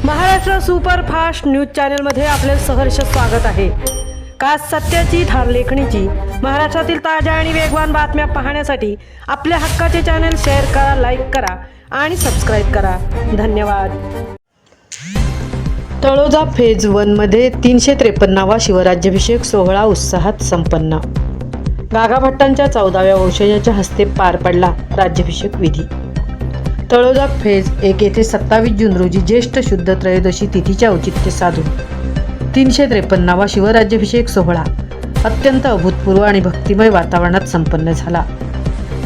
Maharashtra superfast news चॅनलमध्ये आपले सहर्ष स्वागत आहे। खास सत्याची थार लेखणीची महाराष्ट्रातील ताज्या आणि वेगवान बातम्या पाहण्यासाठी आपल्या हक्काचे चॅनल शेअर करा, लाईक करा आणि सबस्क्राईब करा। धन्यवाद। तळोजा फेज 1 मध्ये 353वा शिवराज्याभिषेक सोहळा उत्साहात संपन्न। गागाभट्टांच्या 14व्या वंशजाच्या हस्ते पार पडला राज्याभिषेक विधी। तळोजा फेज 1 येथे 27 जून रोजी ज्येष्ठ शुद्ध त्रयोदशी तिथीचे औचित्य साधून 353वा शिवराज्याभिषेक सोहळा अत्यंत अभूतपूर्व आणि भक्तिमय वातावरणात संपन्न झाला।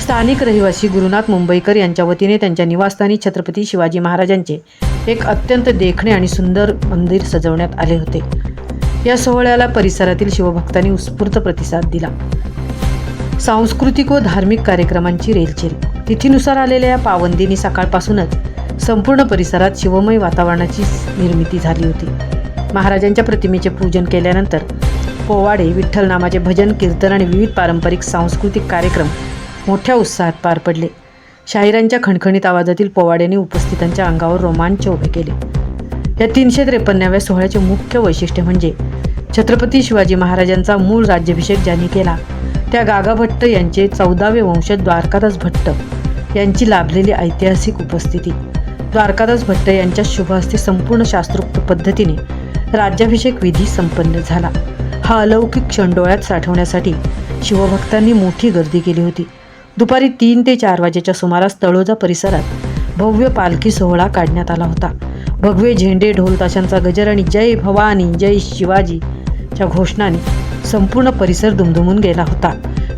स्थानिक रहिवासी गुरुनाथ मुंबईकर यांच्या वतीने त्यांच्या निवासस्थानी छत्रपती शिवाजी महाराजांचे एक अत्यंत देखणे आणि सुंदर मंदिर सजवण्यात आले होते। या सोहळ्याला परिसरातील शिवभक्तांनी उत्स्फूर्त प्रतिसाद दिला। सांस्कृतिक व धार्मिक कार्यक्रमांची रेलचेल। तिथीनुसार आलेल्या या पावनदिनी सकाळपासूनच संपूर्ण परिसरात शिवमय वातावरणाची निर्मिती झाली होती। महाराजांच्या प्रतिमेचे पूजन केल्यानंतर पोवाडे, विठ्ठल नामाचे भजन, कीर्तन आणि विविध पारंपरिक सांस्कृतिक कार्यक्रम मोठ्या उत्साहात पार पडले। शाहिरांच्या खणखणीत आवाजातील पोवाड्याने उपस्थितांच्या अंगावर रोमांच उभे केले। या 353व्या सोहळ्याचे मुख्य वैशिष्ट्य म्हणजे छत्रपती शिवाजी महाराजांचा मूळ राज्याभिषेक ज्यांनी केला त्या गागाभट्ट यांचे 14वे वंशज द्वारकादास भट्ट यांची लाभलेली ऐतिहासिक उपस्थिती। द्वारकादास भट्ट यांच्या शुभ हस्ते संपूर्ण शास्त्रोक्त पद्धतीने राज्याभिषेक विधी संपन्न झाला। हा अलौकिक क्षण डोळ्यात साठवण्यासाठी शिवभक्तांनी मोठी गर्दी केली होती। दुपारी 3 ते 4 वाजेच्या सुमारास तळोजा परिसरात भव्य पालखी सोहळा काढण्यात आला होता। भगवे झेंडे, ढोल ताशांचा गजर आणि जय भवानी जय शिवाजीच्या घोषणाने संपूर्ण परिसर दुमदुमून गेला होता।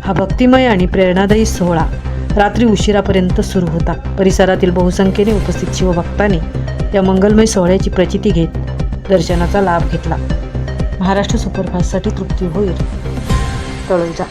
हा भक्तिमय आणि प्रेरणादायी सोहळा रात्री उशिरापर्यंत सुरू होता। परिसरातील बहुसंख्येने उपस्थित शिवभक्तांनी या मंगलमय सोहळ्याची प्रचिती घेत दर्शनाचा लाभ घेतला। महाराष्ट्र सुपरफास्टसाठी तृप्ती होईल, तळोजा।